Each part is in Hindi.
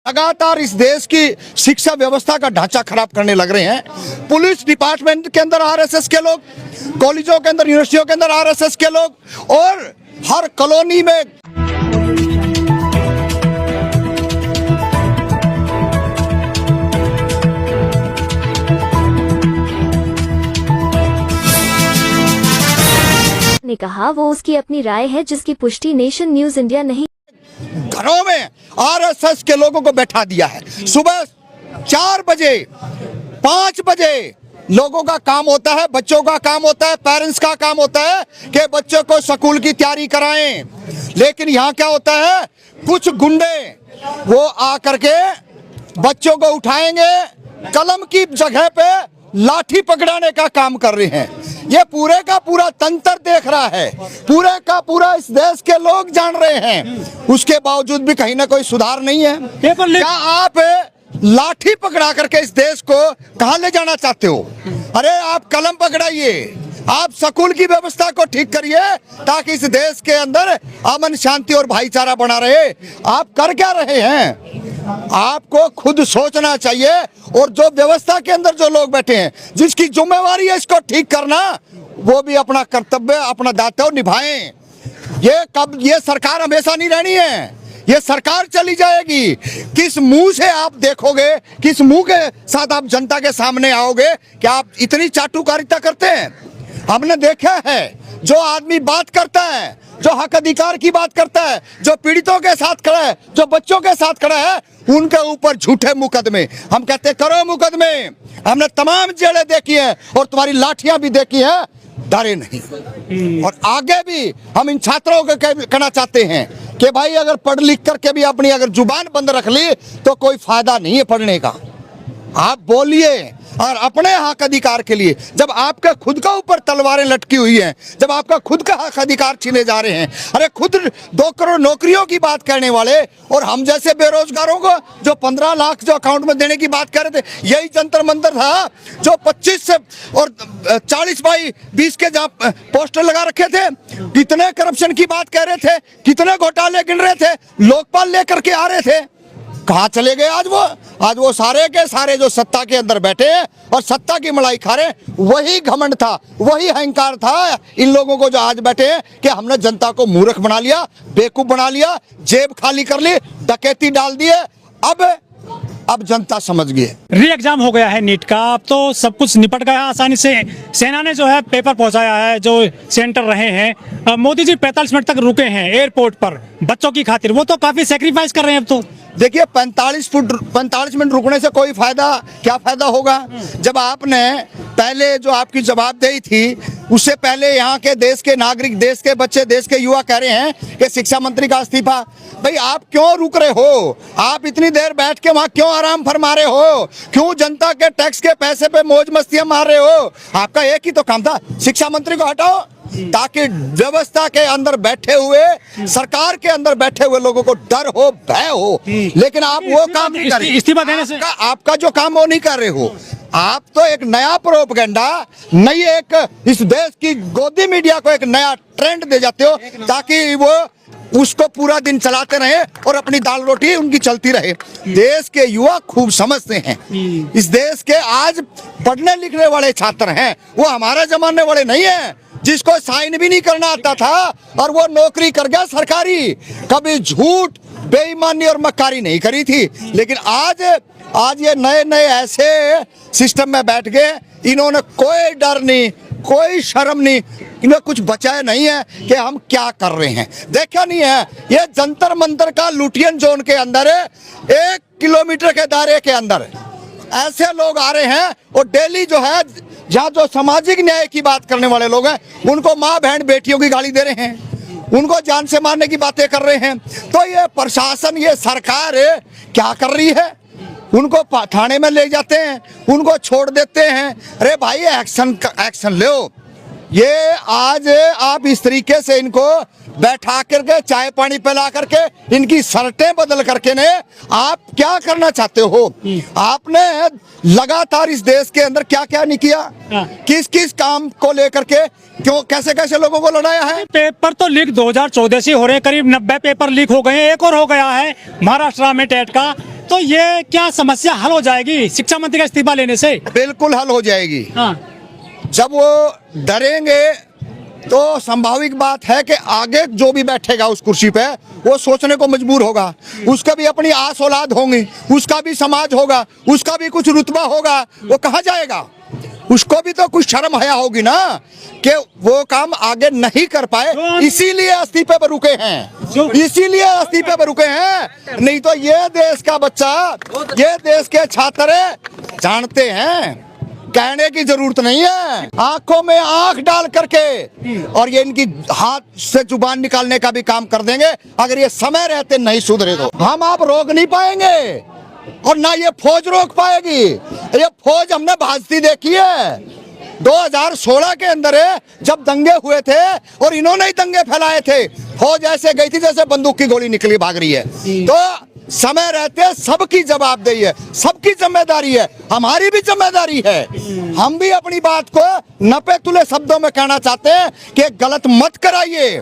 लगातार इस देश की शिक्षा व्यवस्था का ढांचा खराब करने लग रहे हैं। पुलिस डिपार्टमेंट के अंदर आरएसएस के लोग, कॉलेजों के अंदर, यूनिवर्सिटियों के अंदर आरएसएस के लोग, और हर कॉलोनी में ने कहा वो उसकी अपनी राय है जिसकी पुष्टि नेशन न्यूज इंडिया नहीं। घरों में आरएसएस के लोगों को बैठा दिया है। सुबह 4 बजे 5 बजे लोगों का काम होता है, बच्चों का काम होता है, पेरेंट्स का काम होता है कि बच्चों को स्कूल की तैयारी कराएं। लेकिन यहाँ क्या होता है, कुछ गुंडे वो आकर के बच्चों को उठाएंगे, कलम की जगह पे लाठी पकड़ाने का काम कर रहे हैं। ये पूरे का पूरा तंत्र देख रहा है, पूरे का पूरा इस देश के लोग जान रहे हैं। उसके बावजूद भी कहीं ना कोई सुधार नहीं है। क्या आप लाठी पकड़ा करके इस देश को कहां ले जाना चाहते हो? अरे आप कलम पकड़ाइए, आप स्कूल की व्यवस्था को ठीक करिए ताकि इस देश के अंदर अमन शांति और भाईचारा बना रहे। आप कर क्या रहे हैं? आपको खुद सोचना चाहिए। और जो व्यवस्था के अंदर जो लोग बैठे हैं, जिसकी जिम्मेवारी है इसको ठीक करना, वो भी अपना कर्तव्य, अपना दायित्व निभाएं। ये सरकार हमेशा नहीं रहनी है, ये सरकार चली जाएगी। किस मुंह से आप देखोगे, किस मुंह के साथ आप जनता के सामने आओगे कि आप इतनी चाटुकारिता करते हैं? हमने देखा है, जो आदमी बात करता है, जो हक अधिकार की बात करता है, जो पीड़ितों के साथ खड़ा है, जो बच्चों के साथ खड़ा है, उनके ऊपर झूठे मुकदमे। हम कहते करो मुकदमे। हमने तमाम जेलें देखी हैं और तुम्हारी लाठियां भी देखी हैं, डरे नहीं। और आगे भी हम इन छात्रों को कहना चाहते हैं कि भाई अगर पढ़ लिख करके भी अपनी अगर जुबान बंद रख ली तो कोई फायदा नहीं है पढ़ने का। आप बोलिए और अपने हक अधिकार के लिए। जब आपके खुद का ऊपर तलवारें लटकी हुई हैं, जब आपका खुद का हक अधिकार छीने जा रहे हैं, अरे खुद 2 करोड़ नौकरियों की बात करने वाले और हम जैसे बेरोजगारों को जो 15 लाख जो अकाउंट में देने की बात कर रहे थे, यही जंतर मंतर था जो 25 से और 40/20 के जहाँ पोस्टर लगा रखे थे। कितने करप्शन की बात कह रहे थे, कितने घोटाले गिन रहे थे, लोकपाल लेकर के आ रहे थे। कहाँ चले गए आज वो सारे के सारे जो सत्ता के अंदर बैठे हैं और सत्ता की मलाई खा रहे हैं। वही घमंड था, वही अहंकार था इन लोगों को जो आज बैठे हैं कि हमने जनता को मूर्ख बना लिया, बेवकूफ बना लिया, जेब खाली कर ली, डकैती डाल दिए। अब जनता समझ गई। री एग्जाम हो गया है नीट का, अब तो सब कुछ निपट गया आसानी से। सेना ने जो है पेपर पहुंचाया है, जो सेंटर रहे हैं। मोदी जी 45 मिनट तक रुके हैं एयरपोर्ट पर बच्चों की खातिर। वो तो काफी सेक्रीफाइस कर रहे हैं अब तो। देखिए 45 मिनट रुकने से कोई फायदा, क्या फायदा होगा? जब आपने पहले जो आपकी जवाबदेही थी, उससे पहले यहाँ के देश के नागरिक, देश के बच्चे, देश के युवा कह रहे हैं कि शिक्षा मंत्री का इस्तीफा। भाई आप क्यों रुक रहे हो? आप इतनी देर बैठ के वहाँ क्यों आराम फरमा रहे हो? क्यों जनता के टैक्स के पैसे पे मौज मस्तियां मार रहे हो? आपका एक ही तो काम था, शिक्षा मंत्री को हटाओ ताकि व्यवस्था के अंदर बैठे हुए, सरकार के अंदर बैठे हुए लोगों को डर हो, भय हो। लेकिन आप वो काम नहीं कर रहे। इस्तीफा देने से आपका जो काम वो नहीं कर रहे हो। आप तो एक नया प्रोपेगेंडा, नई एक इस देश की गोदी मीडिया को एक नया ट्रेंड दे जाते हो ताकि वो उसको पूरा दिन चलाते रहे और अपनी दाल रोटी उनकी चलती रहे। देश के युवा खूब समझते हैं। इस देश के आज पढ़ने लिखने वाले छात्र हैं, वो हमारे जमाने वाले नहीं है जिसको साइन भी नहीं करना आता था और वो नौकरी कर गया सरकारी। कभी झूठ, बेईमानी और मक्कारी नहीं करी थी। लेकिन आज ये नए ऐसे सिस्टम में बैठ गए, इन्होंने कोई डर नहीं, कोई शर्म नहीं, इन्हें कुछ बचाया नहीं है कि हम क्या कर रहे हैं। देखा नहीं है, ये जंतर मंतर का लुटियन जोन के अंदर 1 किलोमीटर के दायरे के अंदर ऐसे लोग आ रहे हैं और डेली जो है जहाँ जो सामाजिक न्याय की बात करने वाले लोग हैं, उनको माँ बहन बेटियों की गाली दे रहे हैं, उनको जान से मारने की बातें कर रहे हैं। तो ये प्रशासन, ये सरकार क्या कर रही है? उनको थाने में ले जाते हैं, उनको छोड़ देते हैं। अरे भाई एक्शन लो। ये आज आप इस तरीके से इनको बैठा करके चाय पानी पिला करके इनकी शर्टें बदल करके ने आप क्या करना चाहते हो? आपने लगातार इस देश के अंदर क्या क्या नहीं किया? किस किस काम को लेकर के क्यों कैसे कैसे लोगों को लड़ाया है? पेपर तो लीक 2014 से हो रहे हैं, करीब 90 पेपर लीक हो गए हैं। एक और हो गया है महाराष्ट्र में टेट का। तो ये क्या समस्या हल हो जाएगी शिक्षा मंत्री का इस्तीफा लेने से? बिल्कुल हल हो जाएगी। हाँ। जब वो डरेंगे तो संभाविक बात है कि आगे जो भी बैठेगा उस कुर्सी पे वो सोचने को मजबूर होगा। उसका भी अपनी आस औलाद होंगी, उसका भी समाज होगा, उसका भी कुछ रुतबा होगा। वो कहाँ जाएगा? उसको भी तो कुछ शर्म हया होगी ना कि वो काम आगे नहीं कर पाए, इसीलिए इस्तीफे पर रुके हैं, इसीलिए इस्तीफे पर रुके हैं। नहीं तो ये देश का बच्चा, ये देश के छात्र जानते हैं, कहने की जरूरत नहीं है। आंखों में आंख डाल करके और ये इनकी हाथ से जुबान निकालने का भी काम कर देंगे अगर ये समय रहते नहीं सुधरे तो। हम आप रोक नहीं पाएंगे और ना ये फौज रोक पाएगी। ये फौज हमने भाजती देखी है 2016 के अंदर जब दंगे हुए थे और इन्होंने ही दंगे फैलाए थे। फौज ऐसे गई थी जैसे बंदूक की गोली निकली भाग रही है। तो समय रहते सबकी जवाबदेही है, सबकी जिम्मेदारी है, हमारी भी जिम्मेदारी है। हम भी अपनी बात को नपे तुले शब्दों में कहना चाहते हैं कि गलत मत कराइए।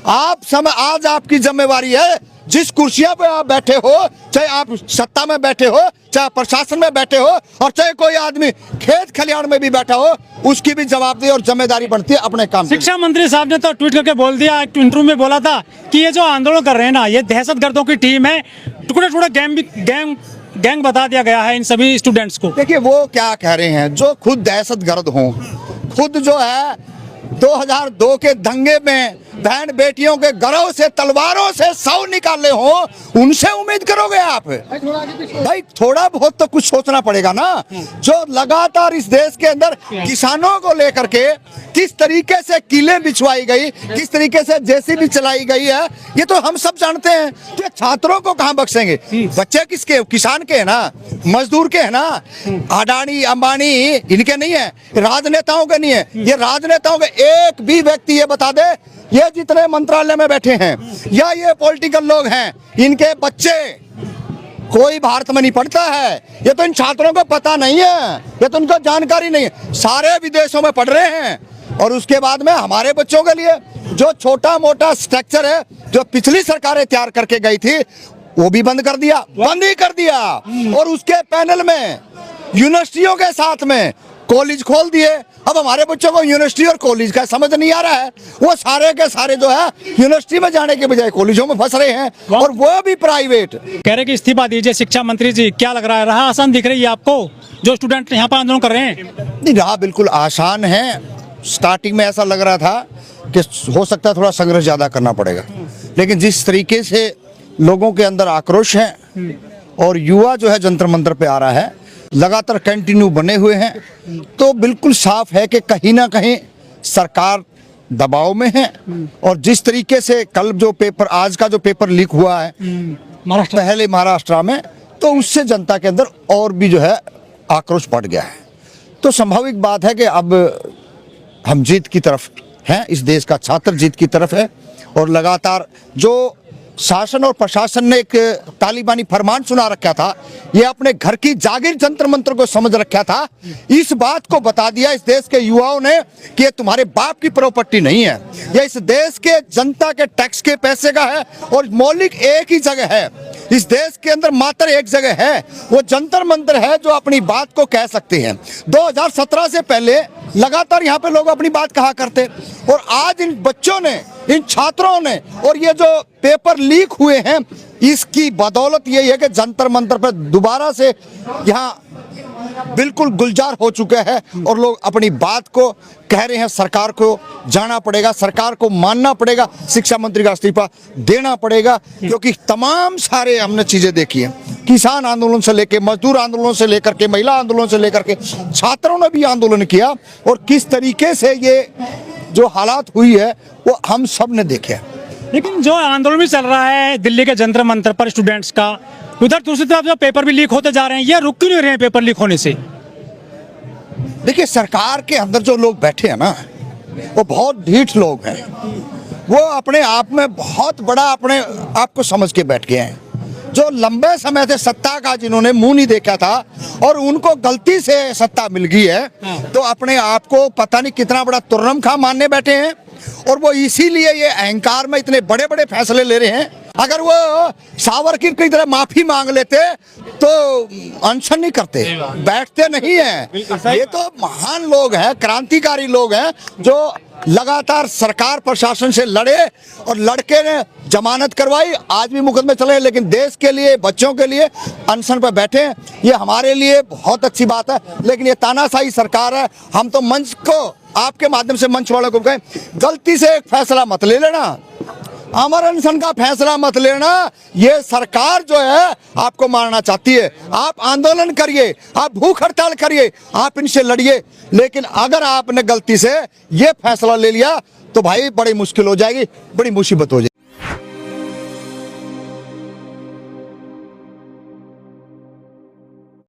आप समय आज आपकी जिम्मेवारी है, जिस कुर्सियां पे आप बैठे हो, चाहे आप सत्ता में बैठे हो, चाहे प्रशासन में बैठे हो और चाहे कोई आदमी खेत खलिहान में भी बैठा हो, उसकी भी जवाबदेही और जिम्मेदारी बनती है अपने काम। शिक्षा मंत्री साहब ने तो ट्वीट करके बोल दिया, एक इंटरव्यू में बोला था कि ये जो आंदोलन कर रहे हैं ना, ये दहशतगर्दों की टीम है, टुकड़े टुकड़े गैंग बता दिया गया है इन सभी स्टूडेंट्स को। देखिए वो क्या कह रहे हैं, जो खुद दहशतगर्द हों, खुद जो है 2002 के दंगे में बहन बेटियों के घरों से तलवारों से सौ निकाले हो, उनसे उम्मीद करोगे आप? भाई थोड़ा बहुत तो कुछ सोचना पड़ेगा ना। जो लगातार इस देश के अंदर किसानों को लेकर के किस तरीके से कीलें बिछवाई गई, किस तरीके से जेसीबी चलाई गई है, ये तो हम सब जानते हैं। तो छात्रों को कहां बख्शेंगे? बच्चे किसके? किसान के है ना, मजदूर के है ना, अडानी अंबानी इनके नहीं है, राजनेताओं के नहीं है। ये राजनेताओं के एक भी व्यक्ति ये बता दे, ये जितने मंत्रालय में बैठे हैं या ये पॉलिटिकल लोग हैं, इनके बच्चे कोई भारत में नहीं पढ़ता है। ये तो इन छात्रों को पता नहीं है, ये तो उनको जानकारी नहीं है। सारे विदेशों में पढ़ रहे हैं और उसके बाद में हमारे बच्चों के लिए जो छोटा मोटा स्ट्रक्चर है जो पिछली सरकारें तैयार करके गई थी, वो भी बंद कर दिया, बंद ही कर दिया। और उसके पैनल में यूनिवर्सिटियों के साथ में कॉलेज खोल दिए। अब हमारे बच्चों को यूनिवर्सिटी और कॉलेज का समझ नहीं आ रहा है, वो सारे के सारे जो है यूनिवर्सिटी में जाने के बजाय कॉलेजों में फंस रहे हैं, और वो भी प्राइवेट। कह रहे कि इस्तीफा दीजिए शिक्षा मंत्री जी, क्या लग रहा है, रहा आसान दिख रही है आपको जो स्टूडेंट यहाँ पर आंदोलन कर रहे हैं? नहीं रहा, बिल्कुल आसान है। स्टार्टिंग में ऐसा लग रहा था कि हो सकता है थोड़ा संघर्ष ज्यादा करना पड़ेगा, लेकिन जिस तरीके से लोगों के अंदर आक्रोश है और युवा जो है जंतर मंतर पे आ रहा है, लगातार कंटिन्यू बने हुए हैं, तो बिल्कुल साफ है कि कहीं ना कहीं सरकार दबाव में है। और जिस तरीके से कल जो पेपर, आज का जो पेपर लीक हुआ है पहले महाराष्ट्र में, तो उससे जनता के अंदर और भी जो है आक्रोश बढ़ गया है। तो स्वाभाविक बात है कि अब हम जीत की तरफ हैं, इस देश का छात्र जीत की तरफ है। और लगातार जो शासन और प्रशासन ने एक तालिबानी फरमान सुना रखा था, ये अपने घर की जागीर जंतर मंत्र को समझ रखा था, इस बात को बता दिया इस देश के युवाओं ने कि ये तुम्हारे बाप की प्रॉपर्टी नहीं है, ये इस देश के जनता के टैक्स के पैसे का है। और मौलिक एक ही जगह है इस देश के अंदर, मात्र एक जगह है, वो जंतर मंतर है जो अपनी बात को कह सकते हैं। 2017 से पहले लगातार यहाँ पे लोग अपनी बात कहा करते, और आज इन बच्चों ने, इन छात्रों ने, और ये जो पेपर लीक हुए हैं, इसकी बदौलत यही है कि जंतर मंतर पर दोबारा से यहाँ बिल्कुल गुलजार हो चुके हैं और लोग अपनी बात को कह रहे हैं। सरकार को जाना पड़ेगा, सरकार को मानना पड़ेगा, शिक्षा मंत्री का इस्तीफा देना पड़ेगा, क्योंकि तमाम सारे हमने चीजें देखी हैं, किसान आंदोलन से लेके, मजदूर आंदोलन से लेकर के, महिला आंदोलन से लेकर के, छात्रों ने भी आंदोलन किया, और किस तरीके से ये जो हालात हुई है वो हम सब ने देखे। लेकिन जो आंदोलन भी चल रहा है दिल्ली के जंतर मंतर पर स्टूडेंट्स का, उधर दूसरी तरफ जो पेपर भी लीक होते जा रहे हैं, ये रुक क्यों नहीं रहे हैं पेपर लीक होने से? देखिए सरकार के अंदर जो लोग बैठे हैं ना, वो बहुत ढीठ लोग हैं, वो अपने आप में बहुत बड़ा अपने आप को समझ के बैठ गए हैं। जो लंबे समय से सत्ता का जिन्होंने मुंह नहीं देखा था और उनको गलती से सत्ता मिल गई है, तो अपने आप को पता नहीं कितना बड़ा तुर्रम खा मानने बैठे हैं, और वो इसीलिए ये अहंकार में इतने बड़े बड़े फैसले ले रहे हैं। अगर वो सावरकर की तरह माफी मांग लेते तो अनशन नहीं करते, बैठते नहीं हैं। ये तो महान लोग हैं, क्रांतिकारी लोग हैं जो लगातार सरकार प्रशासन से लड़े और लड़के ने जमानत करवाई, आज भी मुकदमे चले, लेकिन देश के लिए, बच्चों के लिए अनशन पर बैठे हैं। ये हमारे लिए बहुत अच्छी बात है, लेकिन ये तानाशाही सरकार है। हम तो मंच को, आपके माध्यम से मंच वालों को कहें, गलती से एक फैसला मत ले लेना, अमर अनशन का फैसला मत लेना। ये सरकार जो है आपको मारना चाहती है। आप आंदोलन करिए, आप भूख हड़ताल करिए, आप इनसे लड़िए, लेकिन अगर आपने गलती से ये फैसला ले लिया तो भाई बड़ी मुश्किल हो जाएगी, बड़ी मुसीबत हो जाएगी।